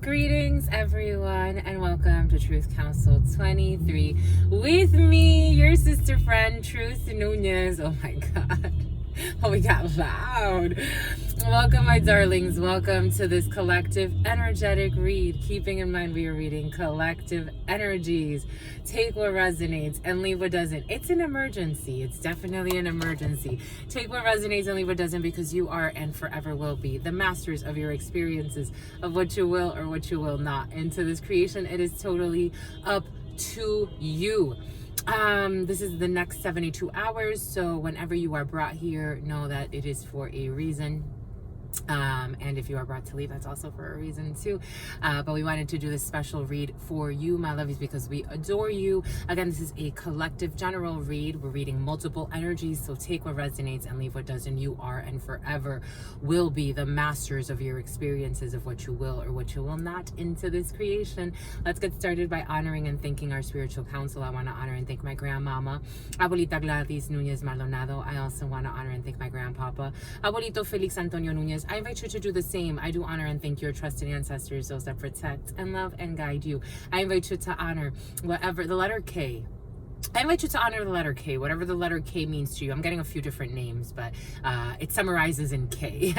Greetings, everyone, and welcome to Truth Council 23 with me, your sister friend, Truth Nunez. Oh my God. Oh, we got loud. Welcome, my darlings. Welcome to this collective energetic read. Keeping in mind we are reading collective energies. Take what resonates and leave what doesn't. It's an emergency. It's definitely an emergency. Take what resonates and leave what doesn't, because you are and forever will be the masters of your experiences, of what you will or what you will not. Into this creation, it is totally up to you. This is the next 72 hours, so whenever you are brought here, know that it is for a reason. And if you are brought to leave, that's also for a reason too. But we wanted to do this special read for you, my lovies, because we adore you. Again, this is a collective general read. We're reading multiple energies, so take what resonates and leave what doesn't. You are and forever will be the masters of your experiences, of what you will or what you will not. Into this creation, let's get started by honoring and thanking our spiritual council. I want to honor and thank my grandmama, Abuelita Gladys Nunez Maldonado. I also want to honor and thank my grandpapa, Abuelito Felix Antonio Nunez. I invite you to do the same. I do honor and thank your trusted ancestors, those that protect and love and guide you. I invite you to honor whatever the letter K. I invite you to honor the letter K, whatever the letter K means to you. I'm getting a few different names, but it summarizes in K.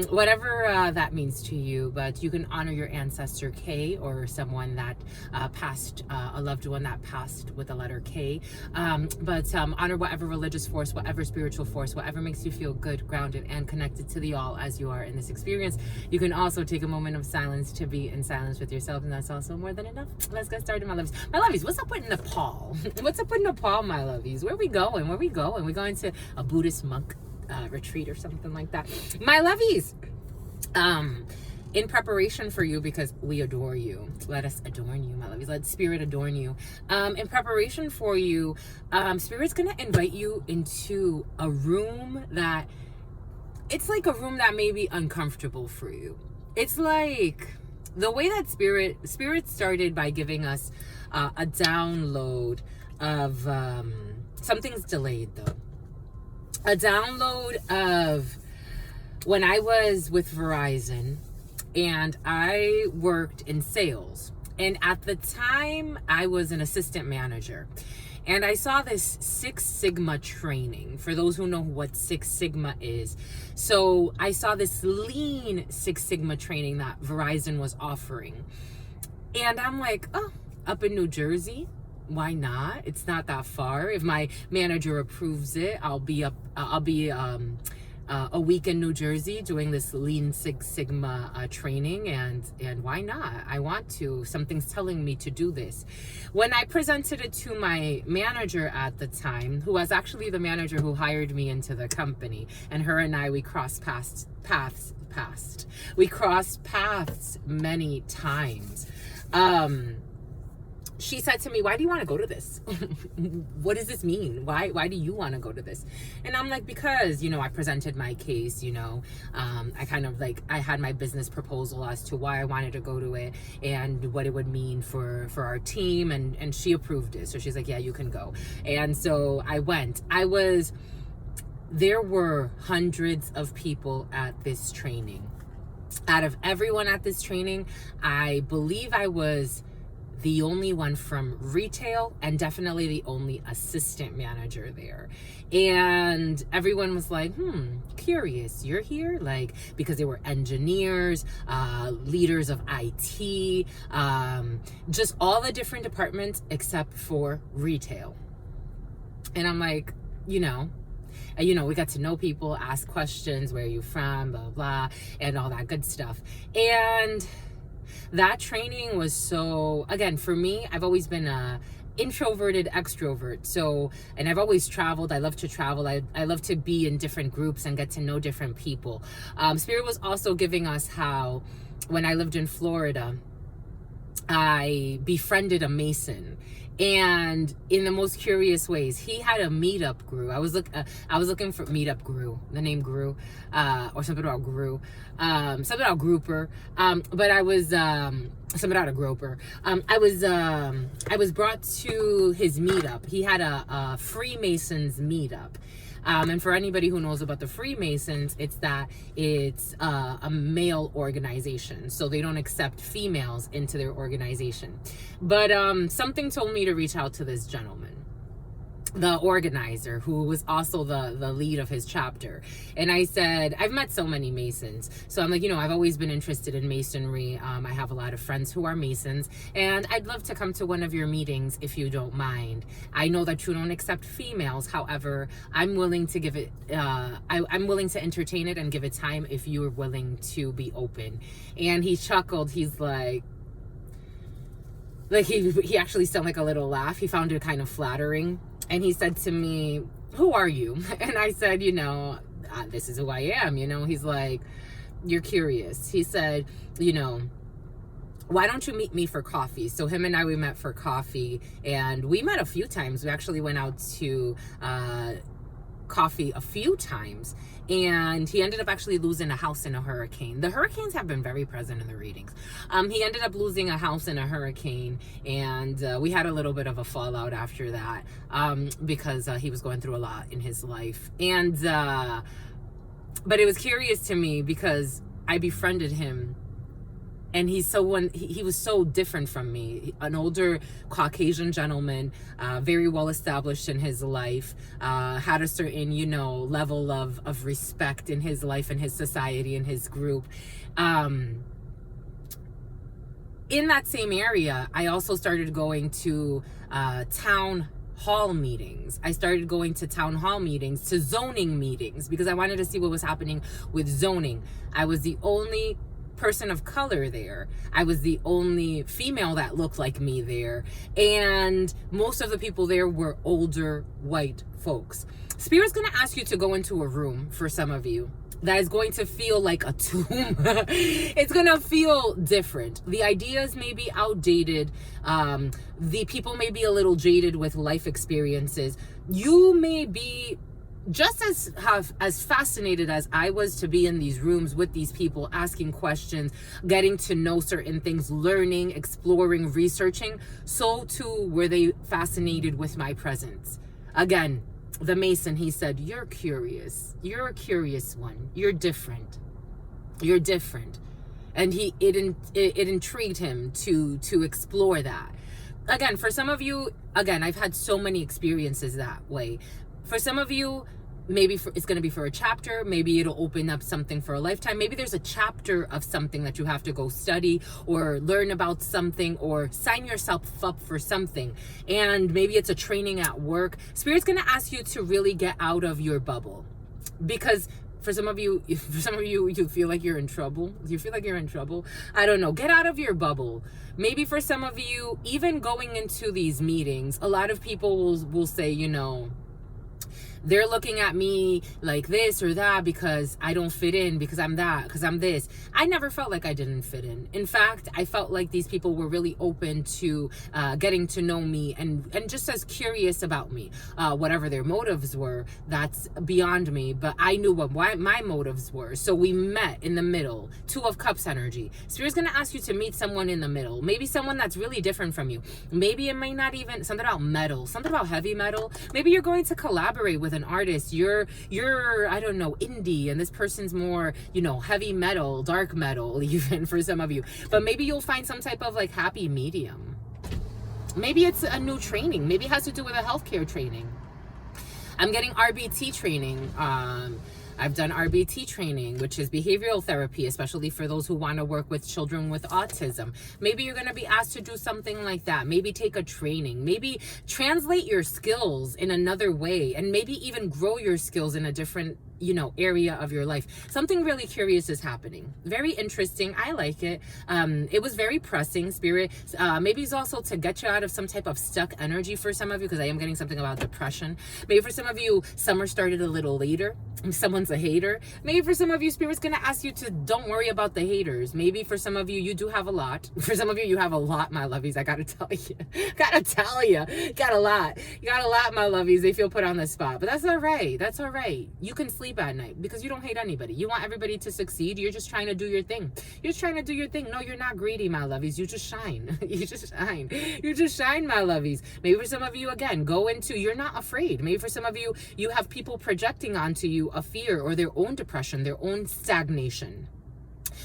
Whatever that means to you, but you can honor your ancestor K, or someone that passed, a loved one that passed with the letter K. But honor whatever religious force, whatever spiritual force, whatever makes you feel good, grounded, and connected to the all as you are in this experience. You can also take a moment of silence to be in silence with yourself, and that's also more than enough. Let's get started, my lovies. My lovies, what's up with Nepal? What's up with Nepal, my lovies? Where are we going? Where are we going? We're going to a Buddhist monk retreat or something like that. My lovies, in preparation for you, because we adore you. Let us adorn you, my lovies. Let Spirit adorn you. In preparation for you, Spirit's going to invite you into a room that, it's like a room that may be uncomfortable for you. It's like the way that Spirit started by giving us a download of something's delayed though. A download of when I was with Verizon and I worked in sales. And at the time I was an assistant manager. And I saw this Six Sigma training, for those who know what Six Sigma is. So I saw this lean Six Sigma training that Verizon was offering. And I'm like, oh, up in New Jersey, why not? It's not that far. If my manager approves it, I'll be a week in New Jersey doing this lean Six Sigma training, and why not? I want to. Something's telling me to do this. When I presented it to my manager at the time, who was actually the manager who hired me into the company, and her and I, we crossed paths many times. She said to me, why do you want to go to this? What does this mean? Why do you want to go to this? And I'm like, because, I presented my case, I kind of I had my business proposal as to why I wanted to go to it and what it would mean for our team. And she approved it. So she's like, yeah, you can go. And so I went. There were hundreds of people at this training. Out of everyone at this training, I believe I was the only one from retail, and definitely the only assistant manager there. And everyone was like, curious, you're here? Because they were engineers, leaders of IT, just all the different departments except for retail. And I'm like, we got to know people, ask questions, where are you from, blah, blah, and all that good stuff. And that training was so, again, for me, I've always been a introverted extrovert. So, and I've always traveled. I love to travel. I love to be in different groups and get to know different people. Spirit was also giving us how, when I lived in Florida, I befriended a Mason. And in the most curious ways, he had a meetup guru. I was looking for meetup guru, the name Guru, or something about Guru, something about Grouper. But I was something about a groper. I was brought to his meetup. He had a Freemasons meetup. And for anybody who knows about the Freemasons, it's that it's a male organization, so they don't accept females into their organization. But something told me to reach out to this gentleman, the organizer, who was also the lead of his chapter. And I said, I've met so many Masons. So I'm like, I've always been interested in Masonry. I have a lot of friends who are Masons, and I'd love to come to one of your meetings if you don't mind. I know that you don't accept females. However, I'm willing to give it, I'm willing to entertain it and give it time if you're willing to be open. And he chuckled. He's like he actually sounded like a little laugh. He found it kind of flattering. And he said to me, who are you? And I said, this is who I am. He's like, you're curious. He said, why don't you meet me for coffee? So him and I, we met for coffee, and we met a few times. We actually went out to coffee a few times, and he ended up actually losing a house in a hurricane. The hurricanes have been very present in the readings. He ended up losing a house in a hurricane, and we had a little bit of a fallout after that, because he was going through a lot in his life. And but it was curious to me because I befriended him, and he was so different from me. An older Caucasian gentleman, very well established in his life, had a certain, level of respect in his life, in his society, in his group. In that same area, I also started going to town hall meetings. I started going to town hall meetings, to zoning meetings, because I wanted to see what was happening with zoning. I was the only person of color there. I was the only female that looked like me there, and most of the people there were older white folks. Spirit's gonna ask you to go into a room, for some of you, that is going to feel like a tomb. It's gonna feel different. The ideas may be outdated. The people may be a little jaded with life experiences. You may be just as fascinated as I was to be in these rooms with these people, asking questions, getting to know certain things, learning, exploring, researching. So too were they fascinated with my presence. Again, the Mason, he said, you're curious. You're a curious one. You're different. You're different. And it intrigued him to explore that. Again, for some of you, I've had so many experiences that way. For some of you, maybe it's going to be for a chapter. Maybe it'll open up something for a lifetime. Maybe there's a chapter of something that you have to go study or learn about something, or sign yourself up for something. And maybe it's a training at work. Spirit's going to ask you to really get out of your bubble, because for some of you, you feel like you're in trouble. You feel like you're in trouble. I don't know. Get out of your bubble. Maybe for some of you, even going into these meetings, a lot of people will say, they're looking at me like this or that because I don't fit in, because I'm that, because I'm this. I never felt like I didn't fit in. In fact, I felt like these people were really open to getting to know me and just as curious about me. Whatever their motives were, that's beyond me, but I knew what my motives were. So we met in the middle. 2 of Cups energy. Spirit's going to ask you to meet someone in the middle. Maybe someone that's really different from you. Maybe it may not even, something about metal, something about heavy metal. Maybe you're going to collaborate with an artist. You're I don't know, indie, and this person's more, heavy metal, dark metal, even for some of you. But maybe you'll find some type of happy medium. Maybe it's a new training. Maybe it has to do with a healthcare training. I'm getting RBT training. I've done RBT training, which is behavioral therapy, especially for those who want to work with children with autism. Maybe you're going to be asked to do something like that. Maybe take a training. Maybe translate your skills in another way, and maybe even grow your skills in a different area of your life. Something really curious is happening. Very interesting. I like it. It was very pressing, Spirit. Maybe it's also to get you out of some type of stuck energy for some of you, because I am getting something about depression. Maybe for some of you, summer started a little later. Someone's a hater. Maybe for some of you, Spirit's going to ask you to don't worry about the haters. Maybe for some of you, you do have a lot. For some of you, you have a lot, my lovies. I got to tell you. Got a lot. You got a lot, my lovies. They feel put on the spot. But that's all right. That's all right. You can sleep sleep at night because you don't hate anybody. You want everybody to succeed. You're just trying to do your thing. You're just trying to do your thing. No, you're not greedy, my lovies. You just shine. You just shine. You just shine, my lovies. Maybe for some of you, again, you're not afraid. Maybe for some of you, you have people projecting onto you a fear or their own depression, their own stagnation.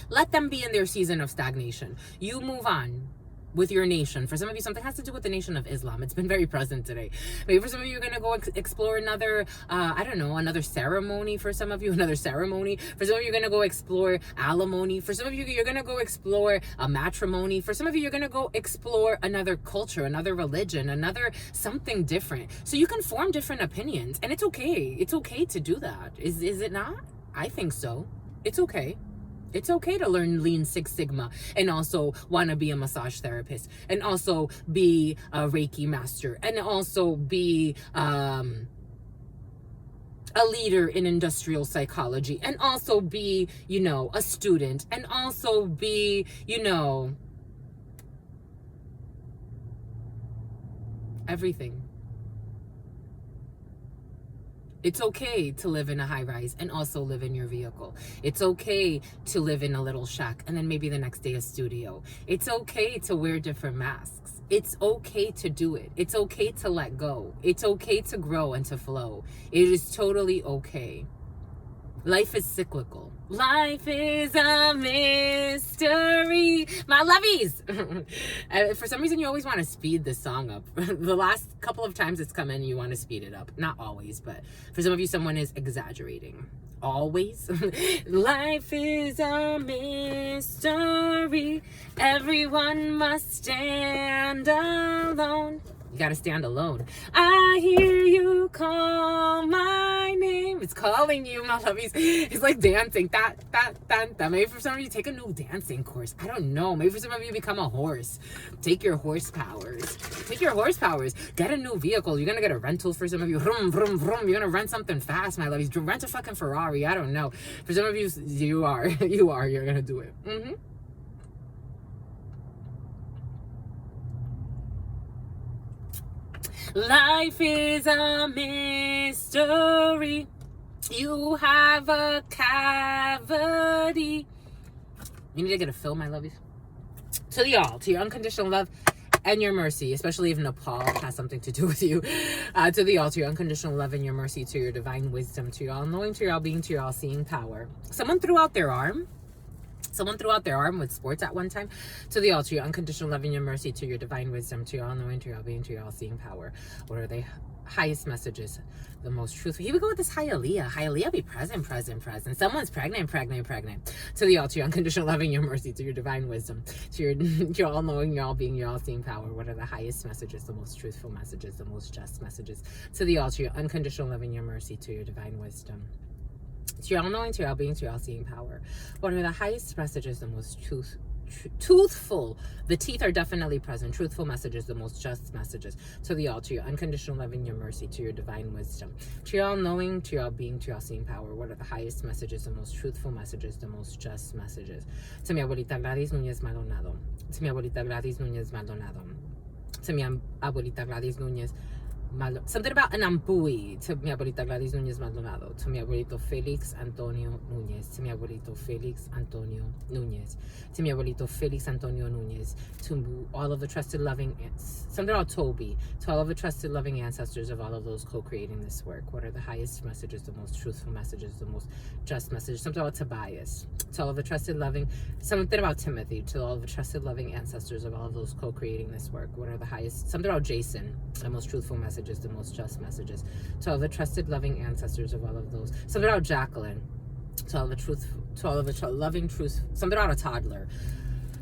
Let them be in their season of stagnation. You move on with your nation. For some of you, something has to do with the Nation of Islam. It's been very present today. Maybe for some of you, you're going to go explore another, another ceremony. For some of you, another ceremony. For some of you, you're going to go explore alimony. For some of you, you're going to go explore a matrimony. For some of you, you're going to go explore another culture, another religion, another something different. So you can form different opinions. And it's okay. It's okay to do that. Is it not? I think so. It's okay. It's okay to learn Lean Six Sigma and also want to be a massage therapist and also be a Reiki master and also be a leader in industrial psychology and also be, a student and also be, everything. It's okay to live in a high rise and also live in your vehicle. It's okay to live in a little shack and then maybe the next day a studio. It's okay to wear different masks. It's okay to do it. It's okay to let go. It's okay to grow and to flow. It is totally okay. Life is cyclical. Life is a mystery. My lovies! For some reason, you always want to speed this song up. The last couple of times it's come in, you want to speed it up. Not always, but for some of you, someone is exaggerating. Always. Life is a mystery. Everyone must stand alone. You gotta stand alone. I hear you call my name. It's calling you, my lovies. It's like dancing. That. Maybe for some of you, take a new dancing course. I don't know. Maybe for some of you, become a horse. Take your horsepowers. Get a new vehicle. You're gonna get a rental for some of you. Vroom, vroom, vroom. You're gonna rent something fast, my lovies. Rent a fucking Ferrari. I don't know. For some of you, you are. You're gonna do it. Life is a mystery. You have a cavity. You need to get a fill, my lovies. To your unconditional love and your mercy, especially if Nepal has something to do with you. To your unconditional love and your mercy, to your divine wisdom, to your all-knowing, to your all-being, to your all-seeing power. Someone threw out their arm with sports at one time. To the altar, your unconditional love and your mercy, to your divine wisdom, to your all-knowing, to your all-being, to your all-seeing power. What are the highest messages? The most truthful. Here we go with this Hialeah. Hialeah, be present. Someone's pregnant. To the altar, your unconditional love and your mercy, to your divine wisdom, to your all-knowing, your all-being, your all-seeing power. What are the highest messages? The most truthful messages, the most just messages. To the altar, your unconditional love and your mercy, to your divine wisdom, to your all-knowing, to your all-being, to your all-seeing power. What are the highest messages, the most truthful? The teeth are definitely present. Truthful messages, the most just messages. To the all, to your unconditional love and your mercy, to your divine wisdom, to your all-knowing, to your all-being, to your all-seeing power. What are the highest messages, the most truthful messages, the most just messages? To mi abuelita Gladys Núñez Maldonado. To mi abuelita Gladys Núñez Maldonado. To mi abuelita Gladys Núñez something about an ampui. To mi abuelita Gladys Núñez Maldonado. To mi abuelito Felix Antonio Núñez. To mi abuelito Felix Antonio Núñez. To mi abuelito Felix Antonio Núñez. To all of the trusted loving something about Toby. To all of the trusted loving ancestors of all of those co-creating this work. What are the highest messages, the most truthful messages, the most just messages? Something about Tobias. To all of the trusted loving, something about Timothy. To all of the trusted loving ancestors of all of those co-creating this work. What are the highest? Something about Jason. The most truthful messages, the most just messages. To all the trusted loving ancestors of all of those. Something about Jacqueline. To all the truth, to all of the loving truth. Something about a toddler.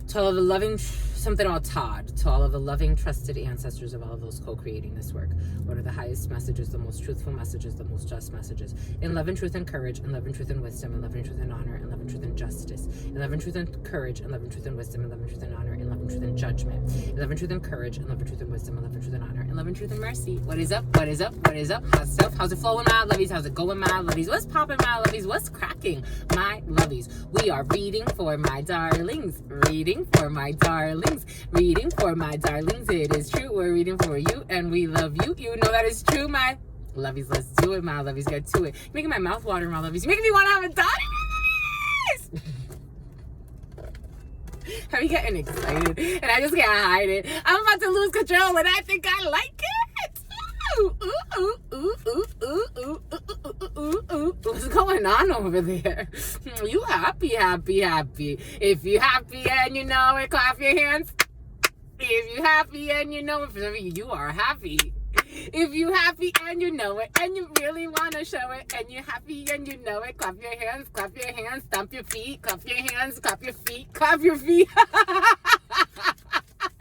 To all of the loving, something about Todd. To all of the loving, trusted ancestors of all of those co-creating this work. What are the highest messages, the most truthful messages, the most just messages? In love and truth and courage, in love and truth and wisdom, in love and truth and honor, in love and truth and justice. In love and truth and courage, in love and truth and wisdom, in love and truth and honor, in love and truth and judgment. In love and truth and courage, in love and truth and wisdom, in love and truth and honor, in love and truth and mercy. What is up? What is up? What is up? How's stuff? How's it flowing, my lovies? How's it going, my lovies? What's popping, my lovies? What's cracking, my lovies? We are reading for my darlings. Reading for my darlings. Reading for my darlings. It is true. We're reading for you and we love you. You know that is true, my Lovies, let's do it, my lovies. Get to it. You're making my mouth water, my lovies. You're making me want to have a daughter, my lovies. I'm getting excited, and I just can't hide it. I'm about to lose control, and I think I like it. Ooh, ooh, ooh, ooh, ooh, ooh, ooh, ooh, ooh, ooh. What's going on over there? You happy, happy, happy. If you happy and you know it, clap your hands. If you happy and you know it, for some of you, you are happy. If you happy and you know it, and you really want to show it, and you're happy and you know it, clap your hands, stomp your feet, clap your hands, clap your feet, clap your feet.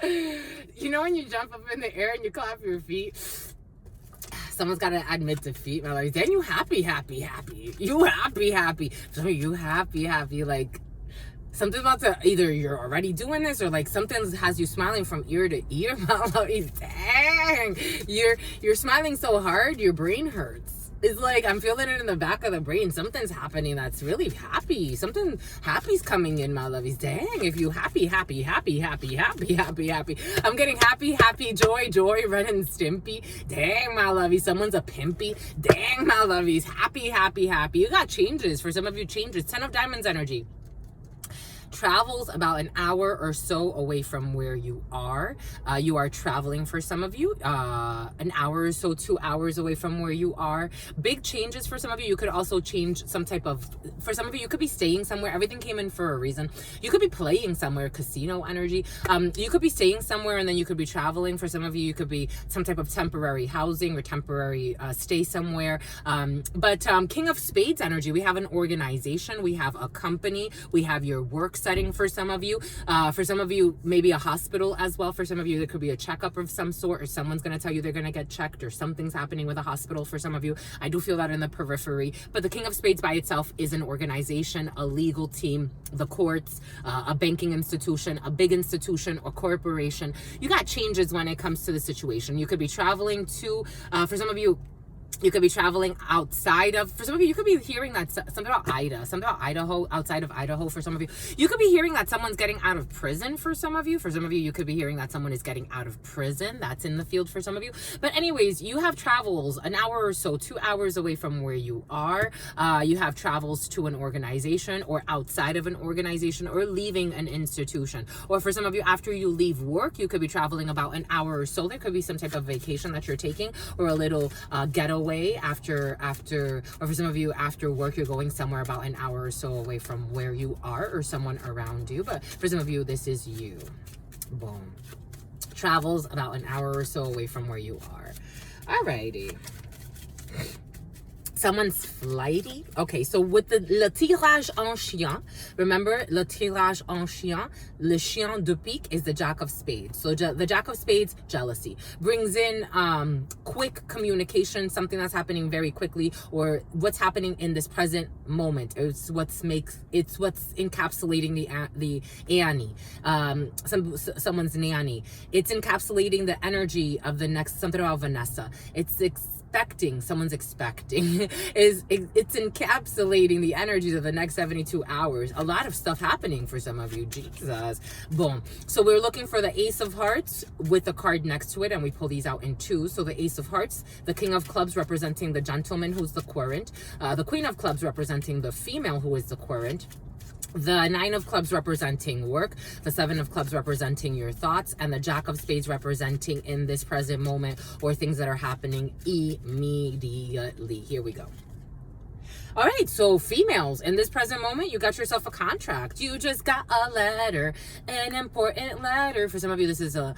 You know when you jump up in the air and you clap your feet? Someone's got to admit defeat, my life. Then you happy, happy, happy. You happy, happy. Some of you happy, happy, like something's about to, either you're already doing this or like something has you smiling from ear to ear, my life. Dang, you're smiling so hard, your brain hurts. It's like, I'm feeling it in the back of the brain. Something's happening that's really happy. Something happy's coming in, my lovies. Dang, if you happy, happy, happy, happy, happy, happy, happy. I'm getting happy, happy, joy, joy, Ren and Stimpy. Dang, my lovies. Someone's a pimpy. Dang, my lovies. Happy, happy, happy. You got changes. For some of you, changes. 10 of Diamonds energy. Travels about an hour or so away from where you are. You are traveling for some of you, an hour or so, 2 hours away from where you are. Big changes for some of you. You could also change some type of, for some of you, you could be staying somewhere. Everything came in for a reason. You could be playing somewhere, casino energy. You could be staying somewhere and then you could be traveling. For some of you, you could be some type of temporary housing or temporary stay somewhere. But King of Spades energy, we have an organization, we have a company, we have your work setting for some of you. For some of you, maybe a hospital as well. For some of you, there could be a checkup of some sort, or someone's going to tell you they're going to get checked, or something's happening with a hospital for some of you. I do feel that in the periphery. But the King of Spades by itself is an organization, a legal team, the courts, a banking institution, a big institution or corporation. You got changes when it comes to the situation. You could be traveling to, for some of you, you could be traveling outside of, for some of you, you could be hearing that something about Idaho, outside of Idaho for some of you. You could be hearing that someone's getting out of prison for some of you. For some of you, you could be hearing that someone is getting out of prison. That's in the field for some of you. But anyways, you have travels an hour or so, 2 hours away from where you are. You have travels to an organization or outside of an organization or leaving an institution. Or for some of you, after you leave work, you could be traveling about an hour or so. There could be some type of vacation that you're taking, or a little getaway after, or for some of you, after work, you're going somewhere about an hour or so away from where you are or someone around you. But for some of you, this is you. Boom. Travels about an hour or so away from where you are. Alrighty. Someone's flighty. Okay, so with the le tirage en chien, remember le tirage en chien, le chien de pique is the Jack of Spades. So the Jack of Spades, jealousy, brings in quick communication, something that's happening very quickly, or what's happening in this present moment. It's what's encapsulating the Annie, someone's nanny. It's encapsulating the energy of the next, something about Vanessa. Someone's expecting it's encapsulating the energies of the next 72 hours. A lot of stuff happening for some of you. Jesus. Boom. So we're looking for the Ace of Hearts with the card next to it, and we pull these out in two. So the Ace of Hearts, the King of Clubs representing the gentleman who's the querent, the Queen of Clubs representing the female who is the querent, the Nine of Clubs representing work, the Seven of Clubs representing your thoughts, and the Jack of Spades representing in this present moment or things that are happening immediately. Here we go. All right, so females, in this present moment, you got yourself a contract. You just got a letter, an important letter. For some of you, this is a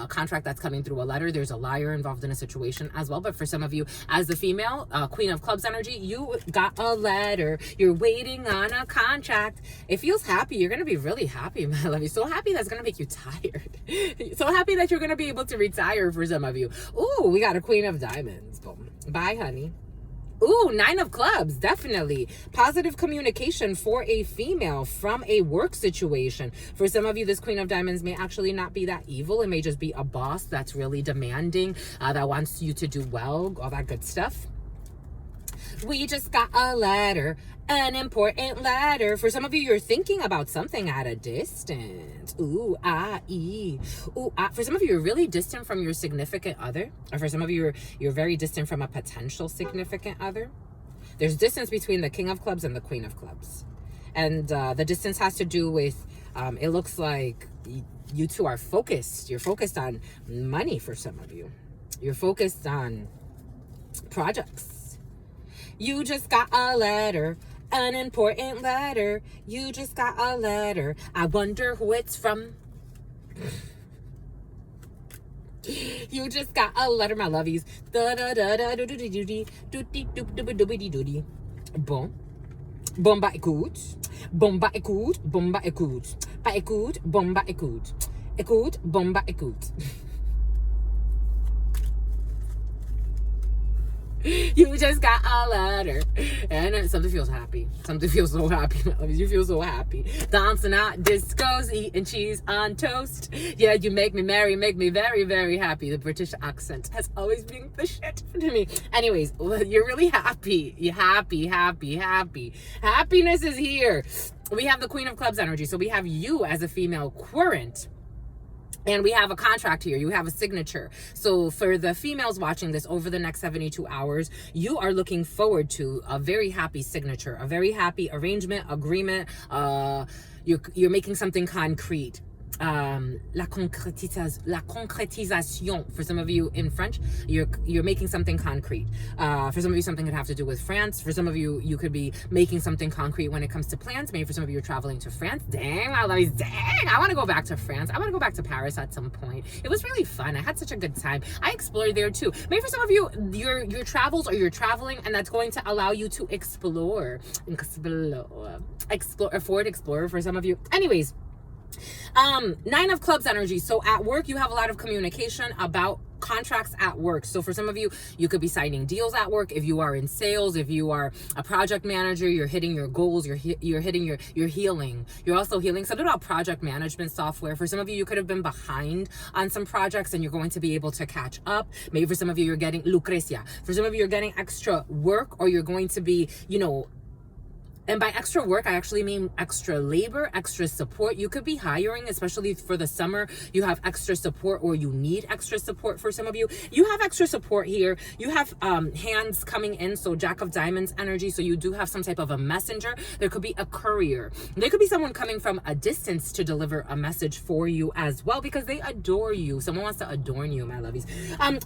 contract that's coming through a letter. There's a liar involved in a situation as well. But for some of you, as the female, Queen of Clubs energy, you got a letter. You're waiting on a contract. It feels happy. You're going to be really happy, my love. You're so happy that's going to make you tired. So happy that you're going to be able to retire for some of you. Ooh, we got a Queen of Diamonds. Boom. Bye, honey. Ooh, Nine of Clubs, definitely. Positive communication for a female from a work situation. For some of you, this Queen of Diamonds may actually not be that evil. It may just be a boss that's really demanding, that wants you to do well, all that good stuff. We just got a letter, an important letter. For some of you, you're thinking about something at a distance. Ooh, ah, ee. Ooh, ah. For some of you, you're really distant from your significant other. Or for some of you, you're very distant from a potential significant other. There's distance between the King of Clubs and the Queen of Clubs. And the distance has to do with, it looks like you two are focused. You're focused on money for some of you. You're focused on projects. You just got a letter, an important letter. You just got a letter. I wonder who it's from. You just got a letter, my lovies. Bon. Bomba écoute. Bomba écoute. Bomba écoute. Pas écoute. Bomba écoute. Écoute. Bomba écoute. You just got a letter. And something feels happy. Something feels so happy. You feel so happy. Dancing at discos, eating cheese on toast. Yeah, you make me merry, make me very, very happy. The British accent has always been the shit to me. Anyways, you're really happy. You're happy, happy, happy. Happiness is here. We have the Queen of Clubs energy. So we have you as a female current. And we have a contract here. You have a signature. So for the females watching this over the next 72 hours, you are looking forward to a very happy signature, a very happy arrangement, agreement. You're making something concrete. La concrétisation. For some of you in French, you're making something concrete. For some of you, something could have to do with France. For some of you, you could be making something concrete when it comes to plans. Maybe for some of you, you're traveling to France. Dang, I want to go back to France. I want to go back to Paris at some point. It was really fun. I had such a good time. I explored there too. Maybe for some of you, your travels, or you're traveling, and that's going to allow you to explore. A forward explorer for some of you. Anyways, 9 of Clubs energy. So at work, you have a lot of communication about contracts at work. So for some of you, you could be signing deals at work. If you are in sales, if you are a project manager, you're hitting your goals, you're hitting you're healing. You're also healing. Something about project management software. For some of you, you could have been behind on some projects and you're going to be able to catch up. Maybe for some of you, you're getting Lucrecia. For some of you, you're getting extra work, or you're going to be, and by extra work, I actually mean extra labor, extra support. You could be hiring, especially for the summer. You have extra support, or you need extra support for some of you. You have extra support here. You have hands coming in, so Jack of Diamonds energy. So you do have some type of a messenger. There could be a courier. There could be someone coming from a distance to deliver a message for you as well, because they adore you. Someone wants to adorn you, my lovies.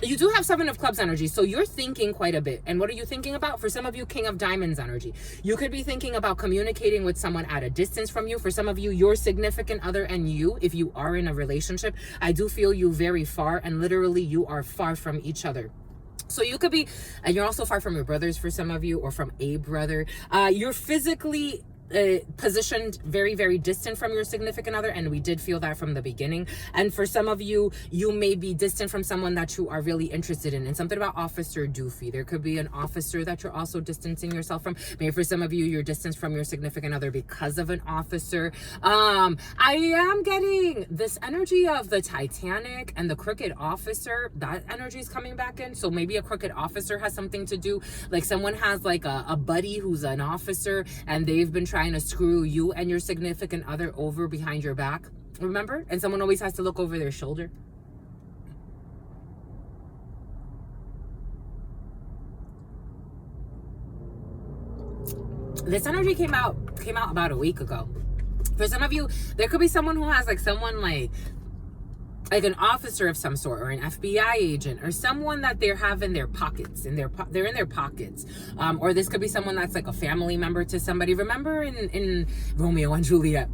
You do have 7 of Clubs energy. So you're thinking quite a bit. And what are you thinking about? For some of you, King of Diamonds energy. You could be thinking about communicating with someone at a distance from you. For some of you, your significant other and you, if you are in a relationship, I do feel you very far, and literally you are far from each other. So you could be, and you're also far from your brothers for some of you, or from a brother. You're physically positioned very, very distant from your significant other, and we did feel that from the beginning. And for some of you, you may be distant from someone that you are really interested in. And something about Officer Doofy, there could be an officer that you're also distancing yourself from. Maybe for some of you, you're distanced from your significant other because of an officer. I am getting this energy of the Titanic and the crooked officer. That energy is coming back in. So maybe a crooked officer has something to do, like someone has like a buddy who's an officer, and they've been trying to screw you and your significant other over behind your back. Remember? And someone always has to look over their shoulder. This energy came out about a week ago. For some of you, there could be someone who has like someone like an officer of some sort, or an FBI agent, or someone that they have in their pockets, they're in their pockets. Or this could be someone that's like a family member to somebody. Remember in Romeo and Juliet,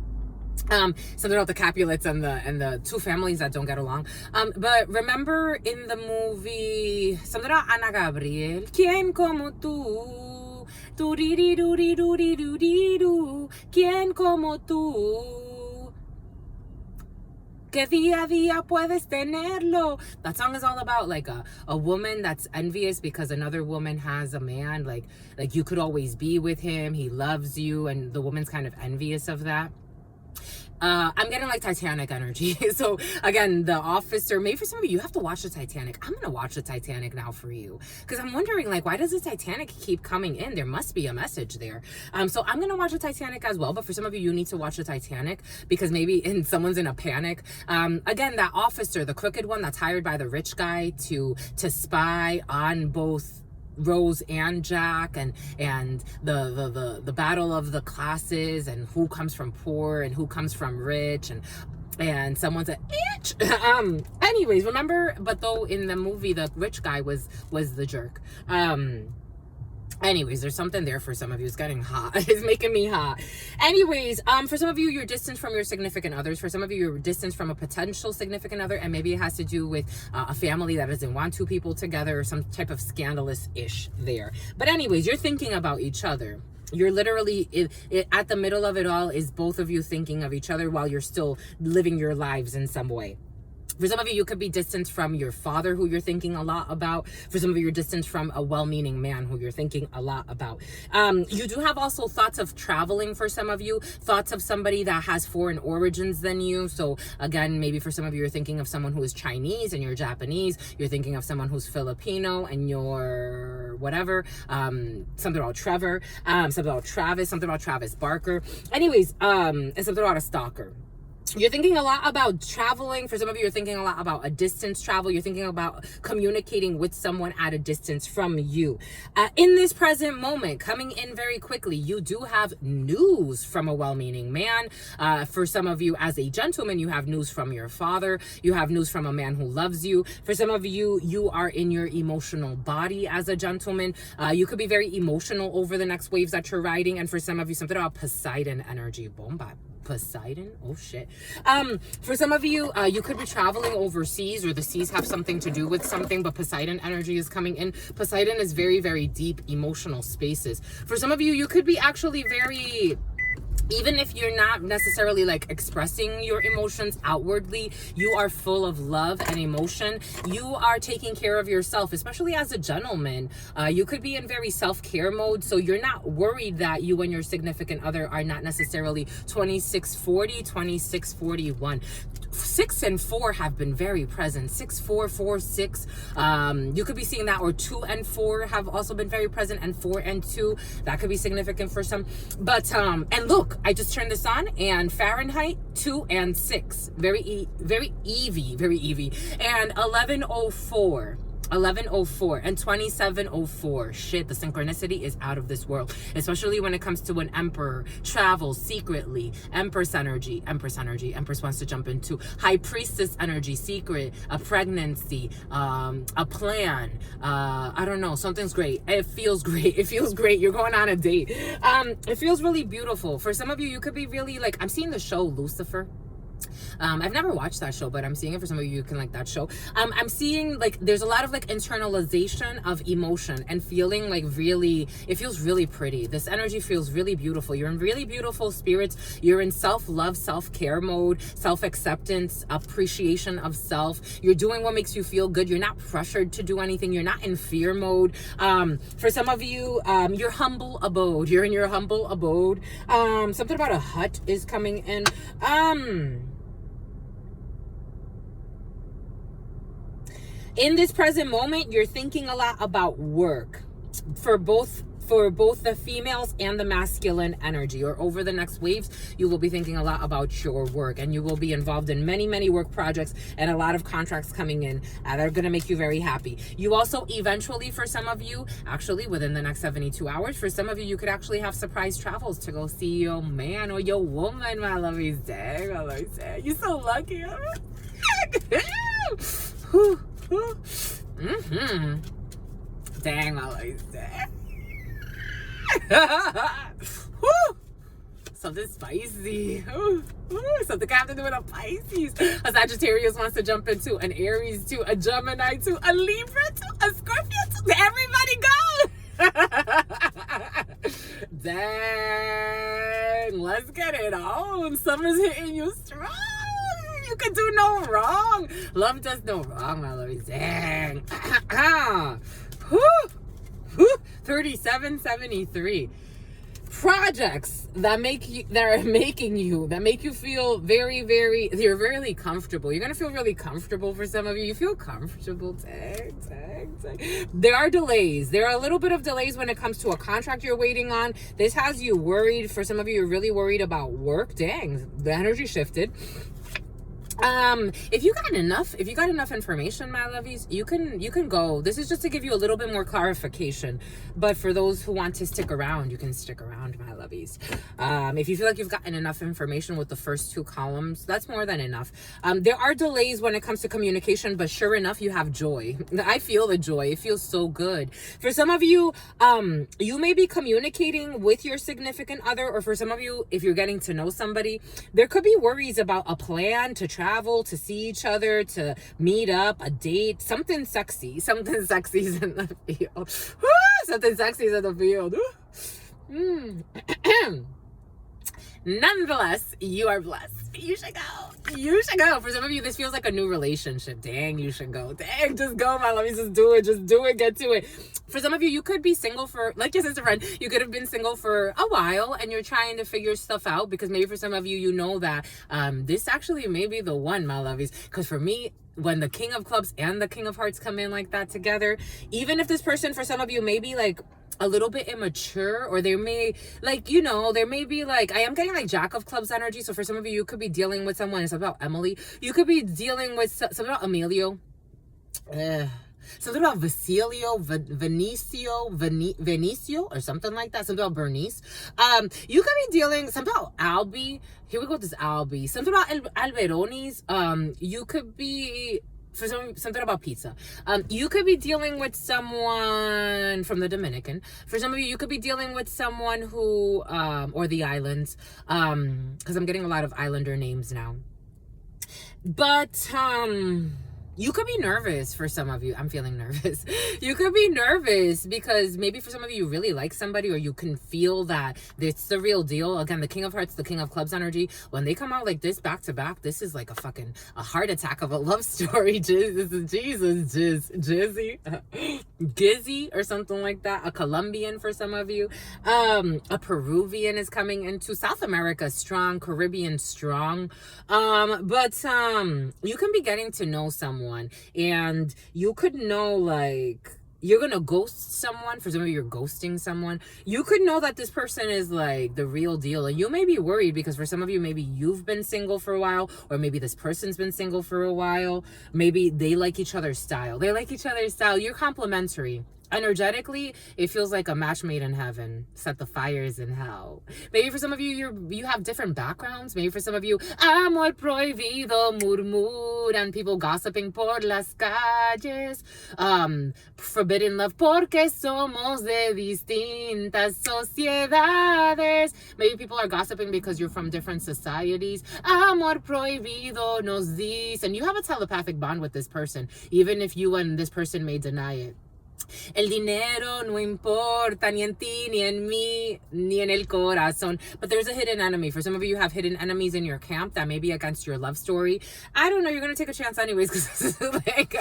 something about the Capulets and the two families that don't get along. But remember in the movie, something about Ana Gabriel, ¿Quién como tú? Du-di-di-du-di-du-di-du-di-du. ¿Quién como tú? Que día a día puedes tenerlo. That song is all about like a woman that's envious because another woman has a man, like you could always be with him, he loves you, and the woman's kind of envious of that. I'm getting like Titanic energy. So again, the officer, maybe for some of you, you have to watch the Titanic. I'm going to watch the Titanic now for you. Because I'm wondering, like, why does the Titanic keep coming in? There must be a message there. So I'm going to watch the Titanic as well. But for some of you, you need to watch the Titanic because maybe someone's in a panic. Again, that officer, the crooked one that's hired by the rich guy to spy on both Rose and Jack, and the battle of the classes, and who comes from poor and who comes from rich, and someone's an itch. Anyways, remember, but though in the movie the rich guy was the jerk. Anyways, there's something there for some of you. It's getting hot. It's making me hot. Anyways, for some of you, you're distant from your significant others. For some of you, you're distant from a potential significant other, and maybe it has to do with a family that doesn't want two people together, or some type of scandalous-ish there. But anyways, you're thinking about each other. You're literally, at the middle of it all is both of you thinking of each other while you're still living your lives in some way. For some of you, you could be distant from your father, who you're thinking a lot about. For some of you, you're distant from a well-meaning man who you're thinking a lot about. You do have also thoughts of traveling for some of you, thoughts of somebody that has foreign origins than you. So again, maybe for some of you, you're thinking of someone who is Chinese and you're Japanese. You're thinking of someone who's Filipino and you're whatever. Something about Trevor, something about Travis, something about Travis Barker. Anyways, and something about a stalker. You're thinking a lot about traveling. For some of you, you're thinking a lot about a distance travel. You're thinking about communicating with someone at a distance from you. In this present moment, coming in very quickly, you do have news from a well-meaning man. For some of you, as a gentleman, you have news from your father. You have news from a man who loves you. For some of you, you are in your emotional body as a gentleman. You could be very emotional over the next waves that you're riding. And for some of you, something about Poseidon energy. Bomba. Poseidon? Oh shit. For some of you, you could be traveling overseas, or the seas have something to do with something, but Poseidon energy is coming in. Poseidon is very, very deep emotional spaces. For some of you, you could be actually very, even if you're not necessarily like expressing your emotions outwardly, you are full of love and emotion. You are taking care of yourself, especially as a gentleman. You could be in very self-care mode, so you're not worried that you and your significant other are not necessarily 2640, 2641. 6 and 4 have been very present. 6, 4, 4, 6. You could be seeing that, or 2 and 4 have also been very present, and 4 and 2, that could be significant for some. But and look, I just turned this on, and Fahrenheit 2 and 6, very Evie, and 1104. 1104 and 2704. Shit, the synchronicity is out of this world, especially when it comes to an emperor travels secretly. Empress energy, Empress wants to jump into High Priestess energy, secret, a pregnancy, a plan, I don't know, something's great. It feels great. You're going on a date. It feels really beautiful. For some of you, you could be really like, I'm seeing the show Lucifer. I've never watched that show, but I'm seeing it for some of you who can like that show. I'm seeing like there's a lot of like internalization of emotion and feeling like really, it feels really pretty. This energy feels really beautiful. You're in really beautiful spirits. You're in self-love, self-care mode, self-acceptance, appreciation of self. You're doing what makes you feel good. You're not pressured to do anything. You're not in fear mode. For some of you, your humble abode. You're in your humble abode. Something about a hut is coming in. In this present moment, you're thinking a lot about work for both the females and the masculine energy. Or over the next waves, you will be thinking a lot about your work, and you will be involved in many work projects and a lot of contracts coming in that are going to make you very happy. You also eventually, for some of you, actually within the next 72 hours, for some of you, you could actually have surprise travels to go see your man or your woman, my lovey. You're so lucky. Dang, my lovey. Something spicy. Something I have to do with a Pisces. A Sagittarius wants to jump into, an Aries too, a Gemini too, a Libra too, a Scorpio too. Everybody go. Dang, let's get it on. Summer's hitting you strong. You can do no wrong. Love does no wrong, my love. Dang. 3773. projects that make you feel very, you're really comfortable. You're gonna feel really comfortable. For some of you, you feel comfortable. Dang. There are delays. There are a little bit of delays when it comes to a contract you're waiting on. This has you worried. For some of you, you're really worried about work. Dang, the energy shifted. If you got enough information, my lovies, you can go. This is just to give you a little bit more clarification, but for those who want to stick around, you can stick around, my lovies. If you feel like you've gotten enough information with the first two columns, that's more than enough. There are delays when it comes to communication, but sure enough, you have joy. I feel the joy. It feels so good. For some of you, you may be communicating with your significant other, or for some of you, if you're getting to know somebody, there could be worries about a plan to travel, to see each other, to meet up, a date, something sexy is in the field. Something sexy is in the field. Nonetheless, you are blessed. You should go. For some of you, this feels like a new relationship. Dang, you should go. Dang, just go, my love. Just do it. Get to it. For some of you, you could be single for, like your sister friend, you could have been single for a while and you're trying to figure stuff out, because maybe for some of you, you know that this actually may be the one, my lovies. Because for me, when the King of Clubs and the King of Hearts come in like that together, even if this person, for some of you, may be like a little bit immature, or they may, like, you know, there may be like, I am getting like Jack of Clubs energy. So for some of you, you could be dealing with someone, it's about Emily. You could be dealing with something about Emilio. Something about Vecilio, Venicio, or something like that. Something about Bernice. You could be dealing something about Albie. Here we go with this Albie. Something about Alberonis. You could be, for something about pizza. You could be dealing with someone from the Dominican. For some of you, you could be dealing with someone who, or the islands, because I'm getting a lot of islander names now. But, you could be nervous. For some of you, I'm feeling nervous. You could be nervous because maybe for some of you, you really like somebody, or you can feel that it's the real deal. Again, the King of Hearts, the King of Clubs energy, when they come out like this back to back, this is like a heart attack of a love story. Jesus, Jizzy, Gizzy, or something like that. A Colombian for some of you. A Peruvian is coming into South America strong, Caribbean strong. But you can be getting to know someone, and you could know, like, you're gonna ghost someone. For some of you, you're ghosting someone. You could know that this person is like the real deal, and you may be worried because for some of you, maybe you've been single for a while, or maybe this person's been single for a while. Maybe they like each other's style. You're complementary. Energetically, it feels like a match made in heaven. Set the fires in hell. Maybe for some of you, you have different backgrounds. Maybe for some of you, amor prohibido, murmuran, people gossiping por las calles. Forbidden love porque somos de distintas sociedades. Maybe people are gossiping because you're from different societies. Amor prohibido nos dice. And you have a telepathic bond with this person, even if you and this person may deny it. El dinero no importa ni en ti, ni en mí, ni en el corazón. But there's a hidden enemy. For some of you, you have hidden enemies in your camp that may be against your love story. I don't know. You're going to take a chance anyways, because this is like,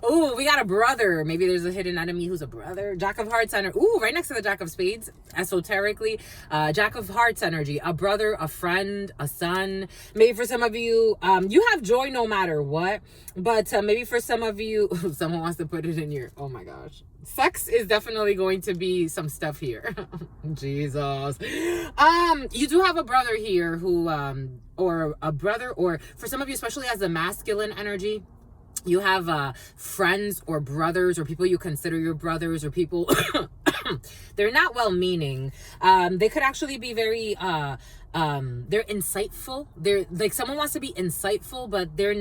ooh, we got a brother. Maybe there's a hidden enemy who's a brother. Jack of Hearts energy. Ooh, right next to the Jack of Spades. Esoterically, Jack of Hearts energy. A brother, a friend, a son. Maybe for some of you, you have joy no matter what. But maybe for some of you, someone wants to put it in your, oh my gosh. Sex is definitely going to be some stuff here. Jesus. You do have a brother here who, or a brother, or for some of you, especially as a masculine energy, you have friends or brothers or people you consider your brothers, or people, they're not well-meaning. They could actually be very, they're insightful. They're like, someone wants to be insightful, but they're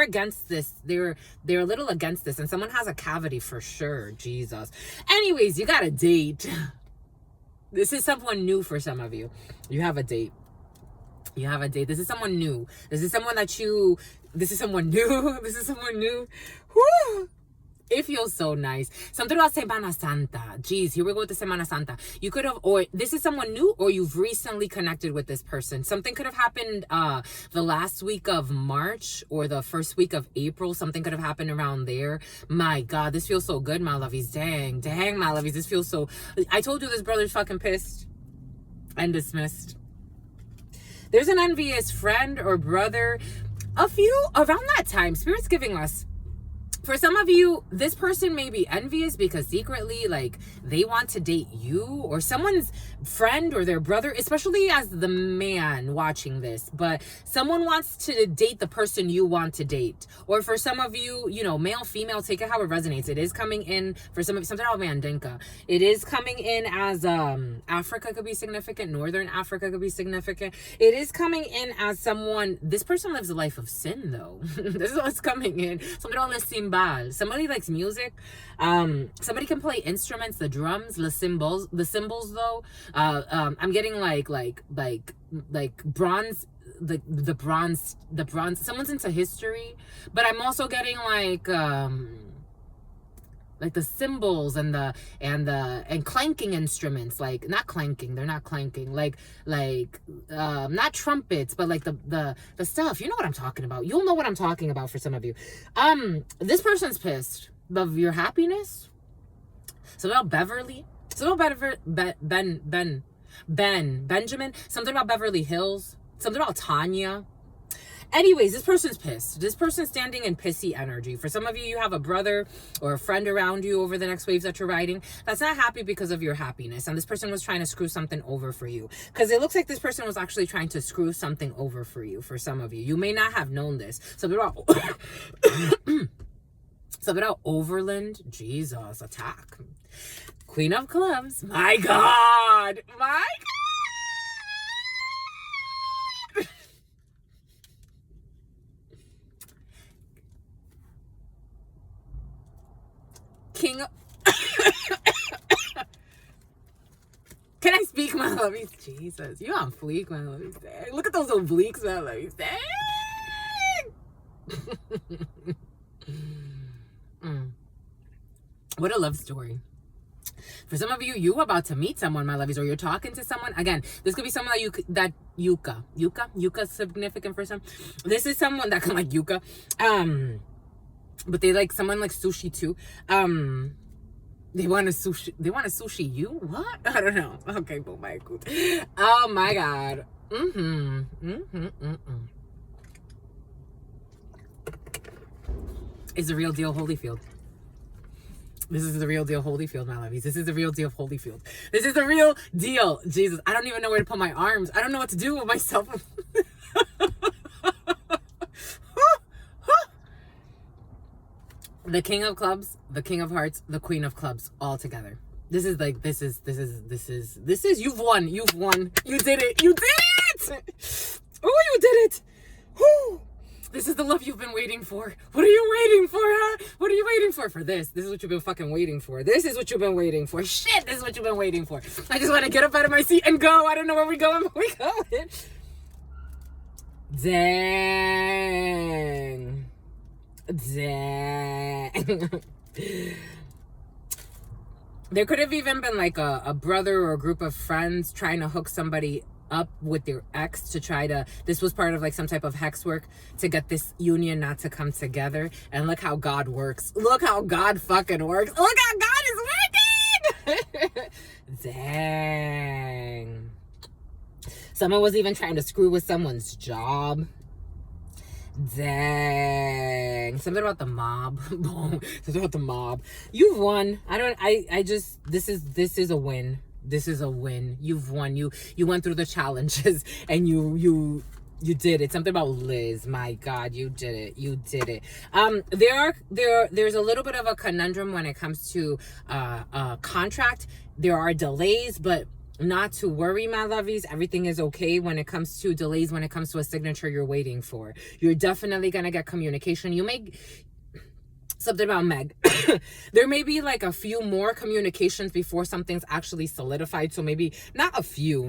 against this. They're a little against this, and someone has a cavity for sure. Jesus. Anyways, you got a date. This is someone new for some of you. You have a date. This is someone new. This is someone new. Woo! It feels so nice. Something about Semana Santa. Jeez, here we go with the Semana Santa. You could have, or this is someone new, or you've recently connected with this person. Something could have happened the last week of March or the first week of April. Something could have happened around there. My God, this feels so good, my lovies. Dang, my lovies. This feels so... I told you this brother's fucking pissed and dismissed. There's an envious friend or brother. A few around that time, Spirit's giving us. For some of you, this person may be envious because secretly, like, they want to date you or someone's friend or their brother, especially as the man watching this. But someone wants to date the person you want to date. Or for some of you, you know, male, female, take it how it resonates. It is coming in for some of something about Mandinka. It is coming in as Africa could be significant. Northern Africa could be significant. It is coming in as someone. This person lives a life of sin, though. This is what's coming in. Something on the somebody likes music. Somebody can play instruments, the drums, the cymbals though. I'm getting like bronze, the bronze. Someone's into history, but I'm also getting like the cymbals and clanking instruments, like not clanking, they're not clanking, like not trumpets, but like the stuff, you know what I'm talking about. You'll know what I'm talking about for some of you. This person's pissed of your happiness. So about Beverly, so about Benjamin, something about Beverly Hills, something about Tanya. Anyways, this person's pissed. This person's standing in pissy energy. For some of you, you have a brother or a friend around you over the next waves that you're riding that's not happy because of your happiness. And this person was trying to screw something over for you. Because it looks like this person was actually trying to screw something over for you. For some of you, you may not have known this. Something about Overland. Jesus, attack. Queen of Clubs. My God. My God. King. Can I speak, my lovies? Jesus, you on fleek, my lovies. Dang. Look at those obliques, my lovies. Dang. What a love story. For some of you, you about to meet someone, my lovies, or you're talking to someone. Again, this could be someone that Yuka's significant for some. This is someone that can like Yuka. But they like someone like sushi too. They want to sushi you? What? I don't know. Okay, but my God. Oh my God. It's the real deal, Holyfield. This is the real deal, Holyfield, my lovies. This is the real deal, Holyfield. This is the real deal. Jesus, I don't even know where to put my arms. I don't know what to do with myself. The King of Clubs, the King of Hearts, the Queen of Clubs, all together. This is, you've won. You did it. You did it. Oh, you did it. Woo. This is the love you've been waiting for. What are you waiting for, huh? What are you waiting for? For this. This is what you've been fucking waiting for. This is what you've been waiting for. Shit, this is what you've been waiting for. I just want to get up out of my seat and go. I don't know where we're going, but we're going. Dang. There could have even been like a brother or a group of friends trying to hook somebody up with their ex to try to, this was part of like some type of hex work to get this union not to come together. And look how God works. Look how God fucking works. Look how God is working. Dang. Someone was even trying to screw with someone's job. Dang. Something about the mob. Something about the mob. You've won. This is a win. This is a win. You've won. You went through the challenges and you did it. Something about Liz. My God, you did it. You did it. There's a little bit of a conundrum when it comes to contract. There are delays, but not to worry, my lovies. Everything is okay when it comes to delays, when it comes to a signature you're waiting for. You're definitely going to get communication. You may... Something about Meg. There may be like a few more communications before something's actually solidified. So maybe not a few,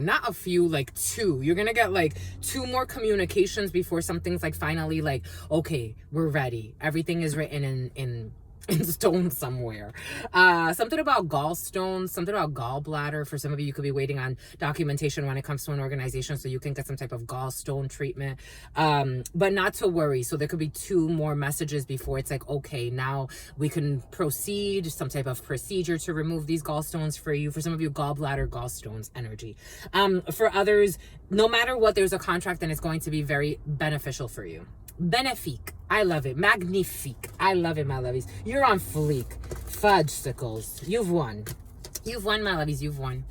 like two. You're going to get like two more communications before something's like finally like, okay, we're ready. Everything is written in stone somewhere. Something about gallstones, something about gallbladder. For some of you, you could be waiting on documentation when it comes to an organization so you can get some type of gallstone treatment. But not to worry. So there could be 2 more messages before it's like, okay, now we can proceed, some type of procedure to remove these gallstones for you. For some of you, gallbladder, gallstones energy. For others, no matter what, there's a contract and it's going to be very beneficial for you. Benefique. I love it. Magnifique. I love it, my lovies. You're on fleek. Fudgesicles. You've won. You've won, my lovies. You've won.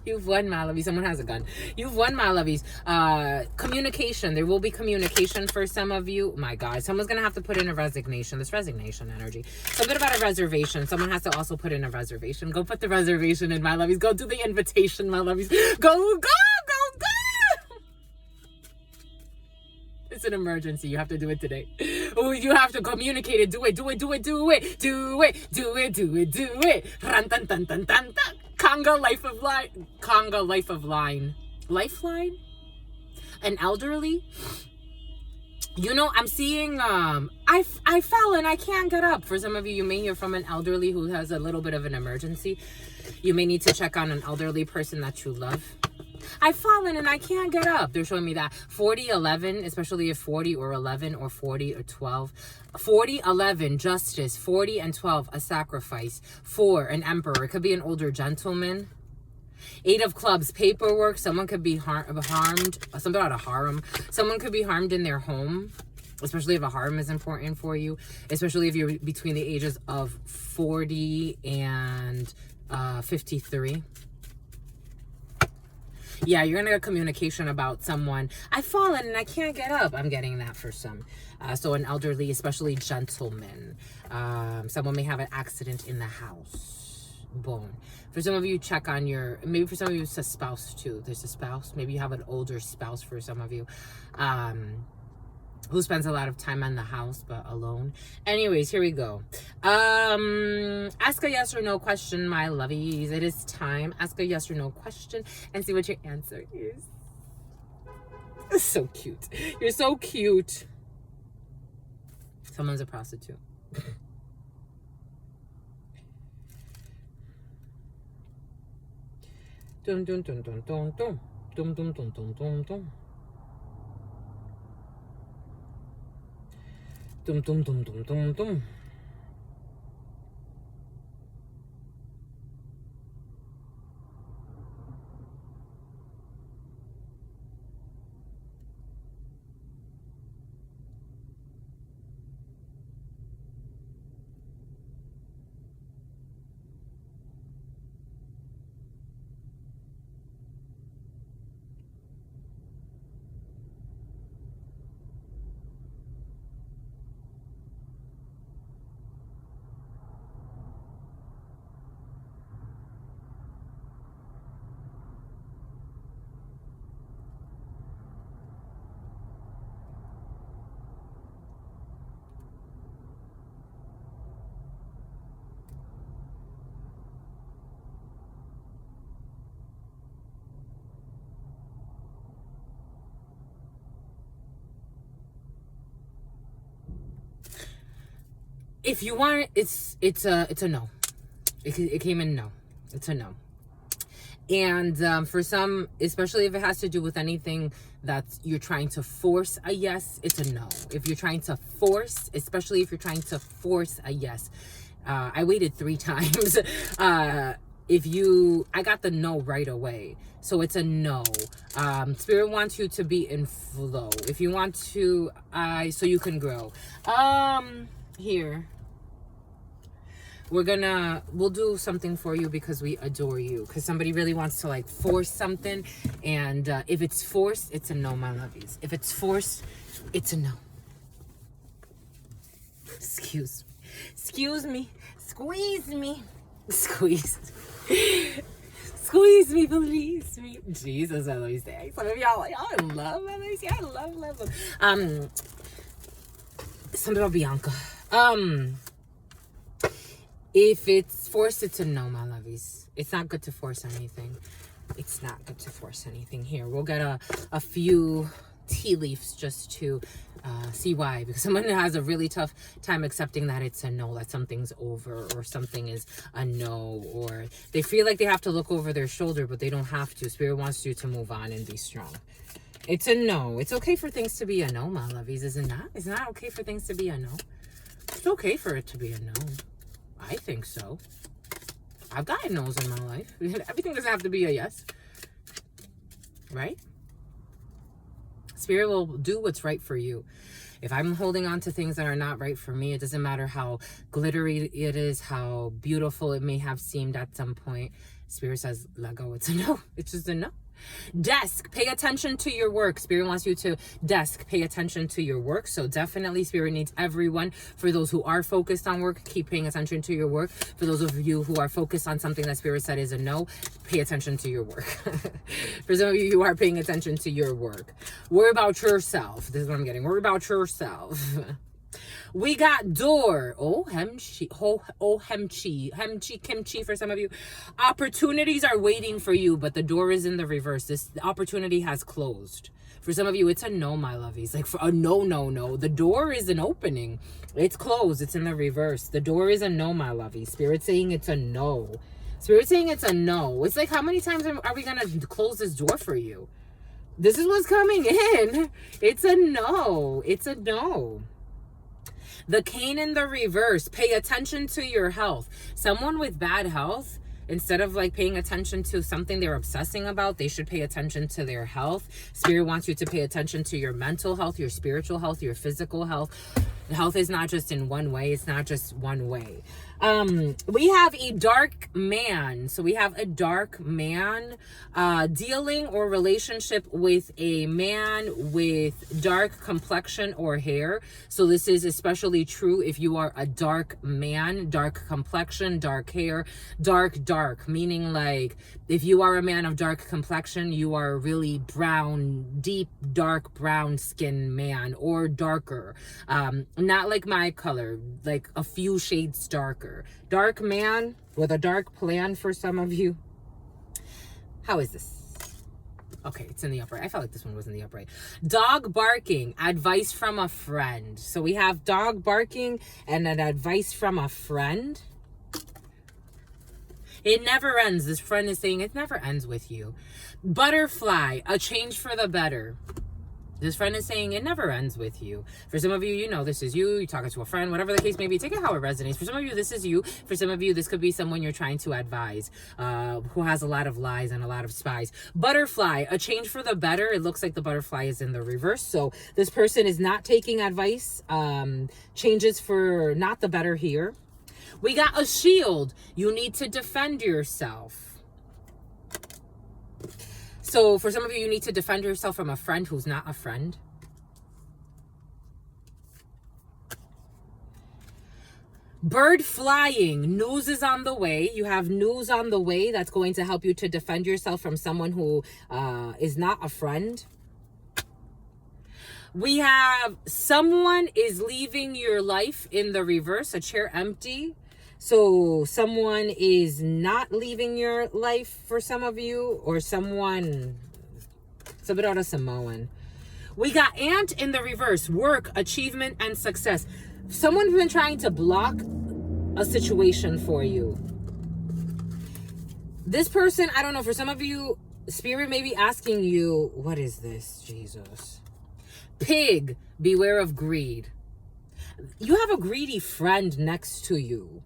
You've won, my lovies. Someone has a gun. You've won, my lovies. Communication. There will be communication for some of you. My God. Someone's going to have to put in a resignation. This resignation energy. Something about a reservation. Someone has to also put in a reservation. Go put the reservation in, my lovies. Go do the invitation, my lovies. Go. It's an emergency. You have to do it today. Oh, you have to communicate it. Do it. Ran, tan, tan, tan, tan, tan. Conga life of line. Conga life of line. Lifeline? An elderly? You know, I'm seeing, I fell and I can't get up. For some of you, you may hear from an elderly who has a little bit of an emergency. You may need to check on an elderly person that you love. I've fallen and I can't get up. They're showing me that 40, 11, especially if 40 or 11 or 40 or 12. 40, 11, justice. 40 and 12, a sacrifice. 4, an emperor. It could be an older gentleman. 8 of clubs, paperwork. Someone could be harmed. Something about a harem. Someone could be harmed in their home. Especially if a harem is important for you. Especially if you're between the ages of 40 and 53. Yeah, you're going to get communication about someone. I've fallen and I can't get up. I'm getting that for some. So an elderly, especially gentleman. Someone may have an accident in the house. Boom. For some of you, check on your... Maybe for some of you, it's a spouse too. There's a spouse. Maybe you have an older spouse for some of you. Who spends a lot of time in the house but alone. Anyways, here we go. Ask a yes or no question, my lovies. It is time. Ask a yes or no question and see what your answer is. It's so cute. You're so cute. Someone's a prostitute. Dum dum dum dum dum dum dum dum dum dum dum dum. Dum dum dum dum dum dum. If you want it, it's a no. It came in no. It's a no. And for some, especially if it has to do with anything that you're trying to force a yes, it's a no. If you're trying to force, especially if you're trying to force a yes, I waited 3 times. I got the no right away. So it's a no. Spirit wants you to be in flow. If you want to, so you can grow. Here. We'll do something for you because we adore you. Because somebody really wants to like force something. And if it's forced, it's a no, my lovies. If it's forced, it's a no. Excuse me. Squeeze me. Squeeze me, please me. Jesus, I love you. Some of y'all like, oh, I love Melissa. I love them. Something about Bianca. If it's forced, it's a no, my lovies. It's not good to force anything. It's not good to force anything. Here, we'll get a few tea leaves just to See why? Because someone has a really tough time accepting that it's a no, that something's over, or something is a no, or they feel like they have to look over their shoulder, but they don't have to. Spirit wants you to move on and be strong. It's a no. It's okay for things to be a no, my lovies. Isn't that? Isn't that okay for things to be a no? It's okay for it to be a no. I think so. I've gotten no's in my life. Everything doesn't have to be a yes. Right? Spirit will do what's right for you. If I'm holding on to things that are not right for me, it doesn't matter how glittery it is, how beautiful it may have seemed at some point. Spirit says, let go. It's a no. It's just a no. Desk, pay attention to your work. Spirit wants you to pay attention to your work. So definitely Spirit needs everyone. For those who are focused on work, keep paying attention to your work. For those of you who are focused on something that Spirit said is a no, pay attention to your work. For some of you who are paying attention to your work, worry about yourself. This is what I'm getting. Worry about yourself. We got door. Hemchi, kimchi for some of you. Opportunities are waiting for you, but the door is in the reverse. This opportunity has closed. For some of you, it's a no, my lovies. Like for a no. The door is an opening. It's closed. It's in the reverse. The door is a no, my lovies. Spirit saying it's a no. Spirit saying it's a no. It's like, how many times are we going to close this door for you? This is what's coming in. It's a no. It's a no. The cane in the reverse. Pay attention to your health. Someone with bad health, instead of like paying attention to something they're obsessing about, they should pay attention to their health. Spirit wants you to pay attention to your mental health, your spiritual health, your physical health. Health is not just in one way. It's not just one way. We have a dark man. So we have a dark man dealing or relationship with a man with dark complexion or hair. So this is especially true if you are a dark man, dark complexion, dark hair, dark, meaning like if you are a man of dark complexion, you are a really brown, deep, dark brown skin man or darker. Not like my color, like a few shades darker. Dark man with a dark plan for some of you. How is this? Okay, it's in the upright. I felt like this one was in the upright. Dog barking, advice from a friend. So we have dog barking and an advice from a friend. It never ends. This friend is saying it never ends with you. Butterfly, a change for the better. This friend is saying it never ends with you. For some of you, you know this is you. You're talking to a friend, whatever the case may be. Take it how it resonates. For some of you, this is you. For some of you, this could be someone you're trying to advise, who has a lot of lies and a lot of spies. Butterfly, a change for the better. It looks like the butterfly is in the reverse. So this person is not taking advice. Changes for not the better here. We got a shield. You need to defend yourself. So for some of you, you need to defend yourself from a friend who's not a friend. Bird flying, news is on the way. You have news on the way that's going to help you to defend yourself from someone who is not a friend. We have someone is leaving your life in the reverse, a chair empty. So someone is not leaving your life for some of you, or someone, it's a bit out of Samoan. We got ant in the reverse, work, achievement, and success. Someone's been trying to block a situation for you. This person, I don't know, for some of you, Spirit may be asking you, what is this, Jesus? Pig, beware of greed. You have a greedy friend next to you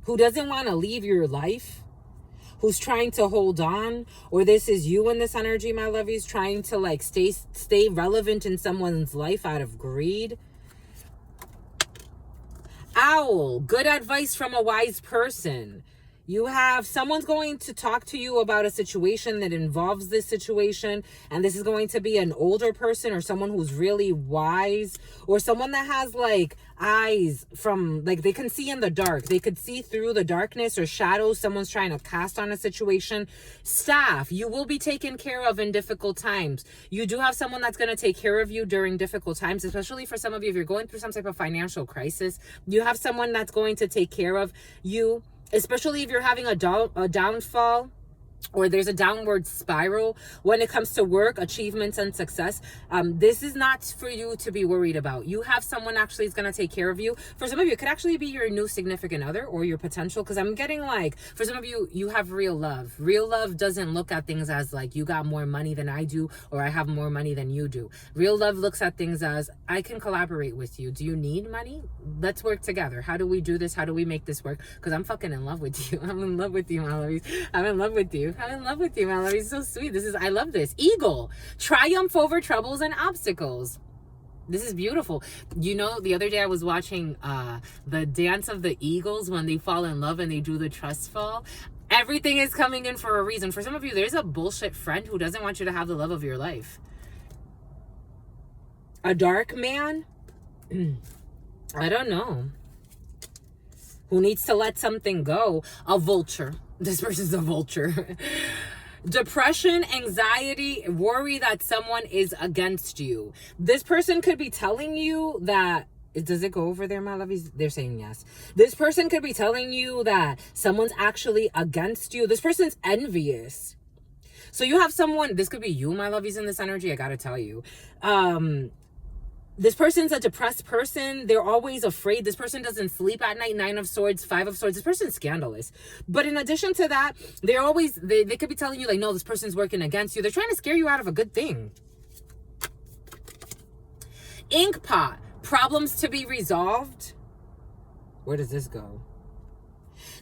who doesn't want to leave your life, who's trying to hold on, or this is you in this energy, my lovies, trying to like stay relevant in someone's life out of greed. Owl, good advice from a wise person. You have someone's going to talk to you about a situation that involves this situation, and this is going to be an older person or someone who's really wise, or someone that has like eyes from, like they can see in the dark. They could see through the darkness or shadows someone's trying to cast on a situation. Staff, you will be taken care of in difficult times. You do have someone that's going to take care of you during difficult times, especially for some of you if you're going through some type of financial crisis. You have someone that's going to take care of you. Especially if you're having a downfall, or there's a downward spiral when it comes to work, achievements, and success. This is not for you to be worried about. You have someone actually is going to take care of you. For some of you, it could actually be your new significant other or your potential, because I'm getting like, for some of you, you have real love. Real love doesn't look at things as like, you got more money than I do, or I have more money than you do. Real love looks at things as, I can collaborate with you. Do you need money? Let's work together. How do we do this? How do we make this work? Because I'm fucking in love with you. I'm in love with you, my lovies. I'm in love with you. I'm in love with you, my love. He's so sweet. I love this. Eagle. Triumph over troubles and obstacles. This is beautiful. You know, the other day I was watching the dance of the eagles when they fall in love and they do the trust fall. Everything is coming in for a reason. For some of you, there's a bullshit friend who doesn't want you to have the love of your life. A dark man? I don't know. Who needs to let something go? A vulture. This person's a vulture. Depression, anxiety, worry that someone is against you. This person could be telling you that, does it go over there, my lovies? They're saying yes. This person could be telling you that someone's actually against you. This person's envious. So you have someone, this could be you, my lovies, in this energy, I gotta tell you. This person's a depressed person. They're always afraid. This person doesn't sleep at night. 9 of Swords, 5 of Swords. This person's scandalous. But in addition to that, they're always, they could be telling you like, no, this person's working against you. They're trying to scare you out of a good thing. Ink pot. Problems to be resolved. Where does this go?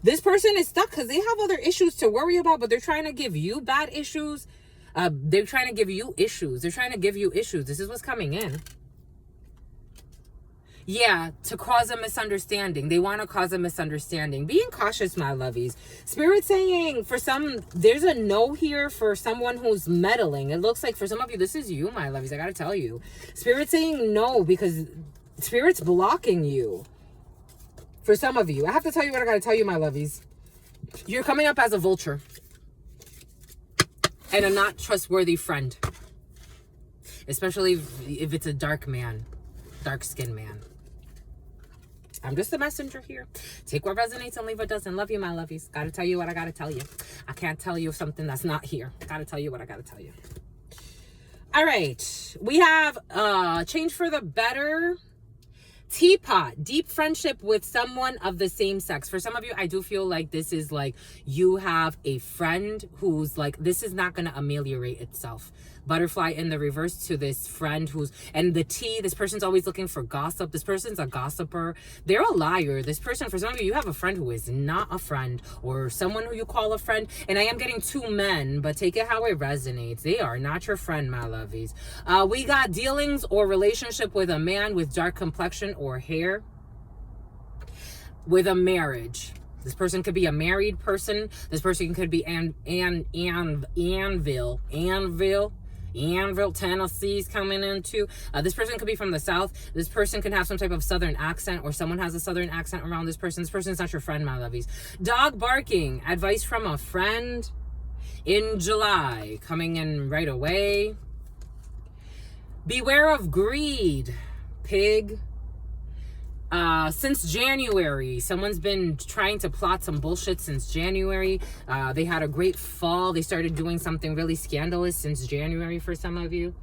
This person is stuck because they have other issues to worry about, but they're trying to give you bad issues. They're trying to give you issues. They're trying to give you issues. This is what's coming in. Yeah, to cause a misunderstanding. They want to cause a misunderstanding. Being cautious, my lovies. Spirit saying for some, there's a no here for someone who's meddling. It looks like for some of you, this is you, my lovies. I got to tell you. Spirit saying no because Spirit's blocking you. For some of you. I have to tell you what I got to tell you, my lovies. You're coming up as a vulture. And a not trustworthy friend. Especially if it's a dark man. Dark-skinned man. I'm just a messenger here. Take what resonates and leave what doesn't. Love you, my lovies. Gotta tell you what I gotta tell you. I can't tell you something that's not here. Gotta tell you what I gotta tell you. All right. We have change for the better. Teapot. Deep friendship with someone of the same sex. For some of you, I do feel like this is like you have a friend who's like, this is not going to ameliorate itself. Butterfly in the reverse to this friend who's, and the T, this person's always looking for gossip. This person's a gossiper. They're a liar. This person, for some of you, you have a friend who is not a friend or someone who you call a friend. And I am getting 2 men, but take it how it resonates. They are not your friend, my lovies. We got dealings or relationship with a man with dark complexion or hair. With a marriage. This person could be a married person. This person could be Anvil, Tennessee's coming into. This person could be from the South. This person could have some type of Southern accent, or someone has a Southern accent around this person. This person's not your friend, my lovies. Dog barking. Advice from a friend in July. Coming in right away. Beware of greed. Pig. Since January, someone's been trying to plot some bullshit since January. They had a great fall. They started doing something really scandalous since January for some of you.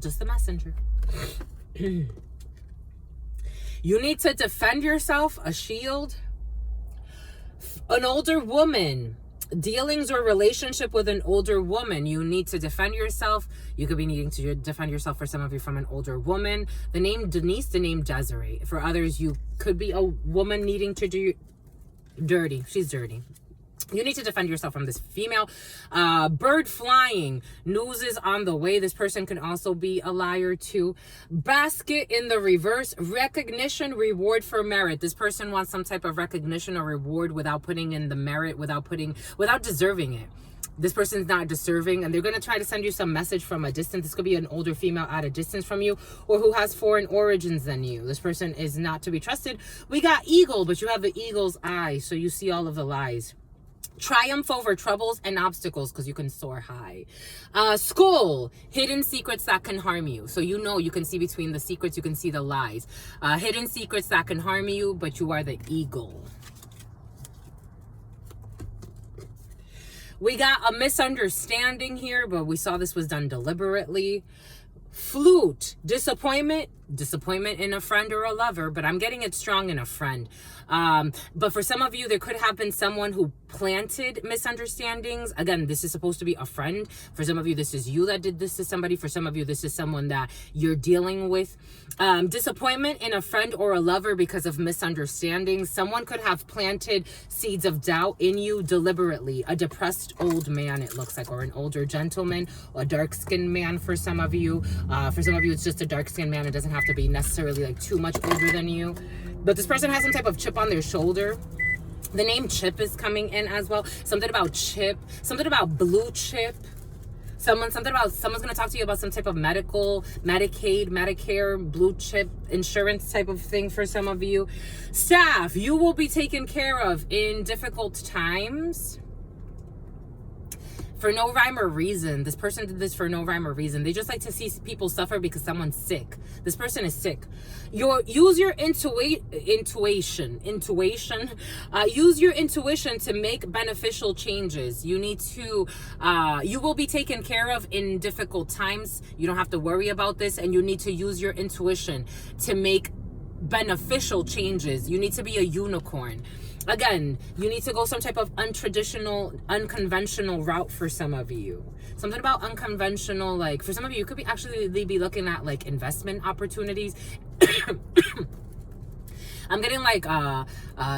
Just the messenger. You need to defend yourself, a shield. An older woman. Dealings or relationship with an older woman. You need to defend yourself. You could be needing to defend yourself for some of you from an older woman. The name Denise, the name Desiree. For others, you could be a woman needing to do dirty. She's dirty. You need to defend yourself from this female. Bird flying. News is on the way. This person can also be a liar too. Basket in the reverse. Recognition, reward for merit. This person wants some type of recognition or reward without putting in the merit, without deserving it. This person's not deserving, and they're going to try to send you some message from a distance. This could be an older female at a distance from you, or who has foreign origins than you. This person is not to be trusted. We got eagle, but you have the eagle's eye, so you see all of the lies. Triumph over troubles and obstacles because you can soar high. School, hidden secrets that can harm you. So you can see between the secrets, you can see the lies. Hidden secrets that can harm you, but you are the eagle. We got a misunderstanding here, but we saw this was done deliberately. Flute, disappointment in a friend or a lover, but I'm getting it strong in a friend. But for some of you, there could have been someone who planted misunderstandings. Again, this is supposed to be a friend. For some of you, this is you that did this to somebody. For some of you, this is someone that you're dealing with. Disappointment in a friend or a lover because of misunderstandings. Someone could have planted seeds of doubt in you deliberately. A depressed old man, it looks like, or an older gentleman, or a dark-skinned man for some of you. For some of you, it's just a dark-skinned man. It doesn't have to be necessarily like too much older than you. But this person has some type of chip on their shoulder. The name Chip is coming in as well. Something about chip, something about blue chip. Someone's going to talk to you about some type of medical, Medicaid, Medicare, blue chip insurance type of thing for some of you. Staff, you will be taken care of in difficult times. For no rhyme or reason. This person did this for no rhyme or reason. They just like to see people suffer because someone's sick. This person is sick. Use your intuition. Use your intuition to make beneficial changes. You need to, you will be taken care of in difficult times. You don't have to worry about this, and you need to use your intuition to make beneficial changes. You need to be a unicorn. Again, you need to go some type of unconventional route for some of you. Something about unconventional, like for some of you, you could be looking at like investment opportunities. I'm getting like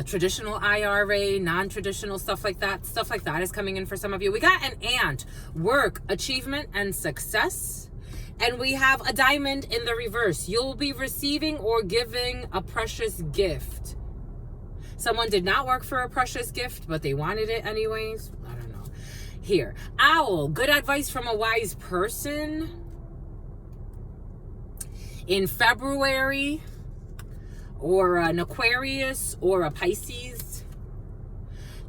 traditional IRA, non-traditional stuff like that. Stuff like that is coming in for some of you. We got an ant, work, achievement, and success. And we have a diamond in the reverse. You'll be receiving or giving a precious gift. Someone did not work for a precious gift, but they wanted it anyways. I don't know. Here. Owl. Good advice from a wise person. In February. Or an Aquarius. Or a Pisces.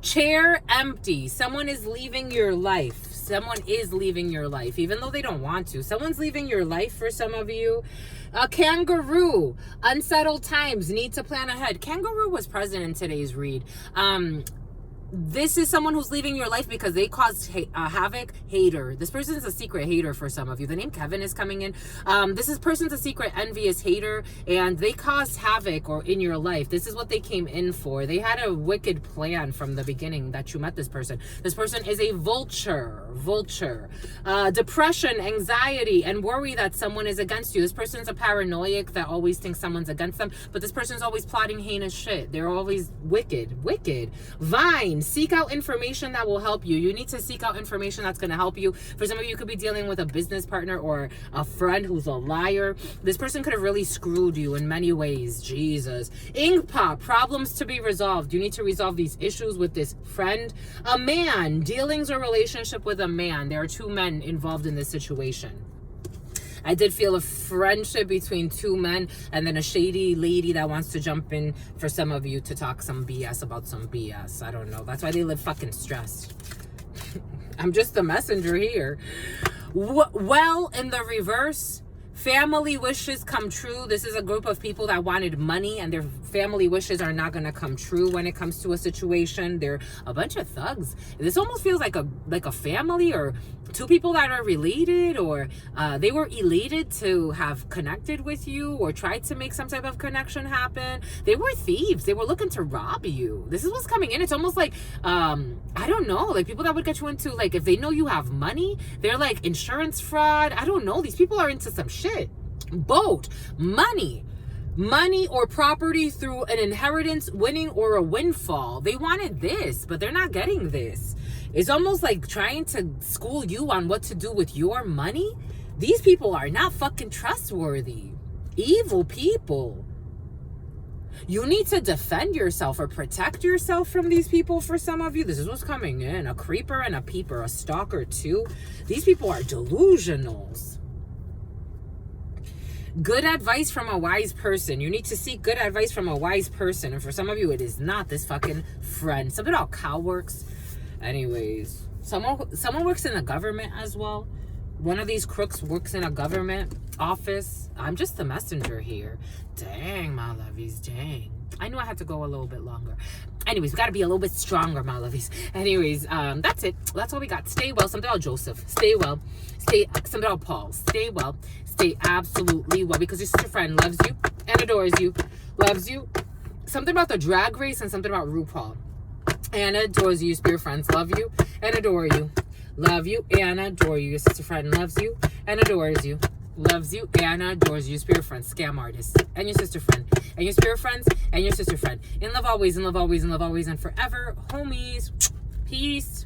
Chair. Empty. Someone is leaving your life. Someone is leaving your life, even though they don't want to. Someone's leaving your life for some of you. A kangaroo. Unsettled times. Need to plan ahead. Kangaroo was present in today's read. This is someone who's leaving your life because they caused havoc. Hater. This person is a secret hater for some of you. The name Kevin is coming in. This person's a secret envious hater, and they caused havoc in your life. This is what they came in for. They had a wicked plan from the beginning that you met this person. This person is a vulture. Depression, anxiety, and worry that someone is against you. This person's a paranoiac that always thinks someone's against them, but this person's always plotting heinous shit. They're always wicked. Vine. Seek out information that will help you. You need to seek out information that's going to help you. For some of you, you could be dealing with a business partner or a friend who's a liar. This person could have really screwed you in many ways. Jesus. Ink pop. Problems to be resolved. You need to resolve these issues with this friend. A man. Dealings or relationship with a man. There are two men involved in this situation. I did feel a friendship between two men, and then a shady lady that wants to jump in for some of you to talk some BS about some BS. I don't know. That's why they live fucking stressed. I'm just the messenger here. Well, in the reverse, family wishes come true. This is a group of people that wanted money, and their family wishes are not going to come true when it comes to a situation. They're a bunch of thugs. This almost feels like a family, or two people that are related, or they were elated to have connected with you or tried to make some type of connection happen. They were thieves. They were looking to rob you. This is what's coming in. It's almost like, I don't know, like people that would get you into, like, if they know you have money, they're like insurance fraud. I don't know. These people are into some shit. Boat, money or property through an inheritance, winning, or a windfall. They wanted this, but they're not getting this. It's almost like trying to school you on what to do with your money. These people are not fucking trustworthy. Evil people. You need to defend yourself or protect yourself from these people for some of you. This is what's coming in. A creeper and a peeper, a stalker too. These people are delusionals. Good advice from a wise person. You need to seek good advice from a wise person. And for some of you, it is not this fucking friend. Something about cow works. Anyways, someone works in the government as well. One of these crooks works in a government office. I'm just the messenger here. Dang, my lovies, dang. I knew I had to go a little bit longer. Anyways, we got to be a little bit stronger, my lovies. Anyways, that's it. That's all we got. Stay well. Something about Joseph. Stay well. Something about Paul. Stay well. Stay absolutely well, because your sister friend loves you and adores you. Loves you. Something about the drag race and something about RuPaul. Anna adores you. Your spirit friends love you and adore you. Love you and adore you. Your sister friend loves you and adores you. Loves you and adores you. Your spirit friend, scam artist, and your sister friend, and your spirit friends, and your sister friend. In love always, in love always, in love always, and forever, homies. Peace.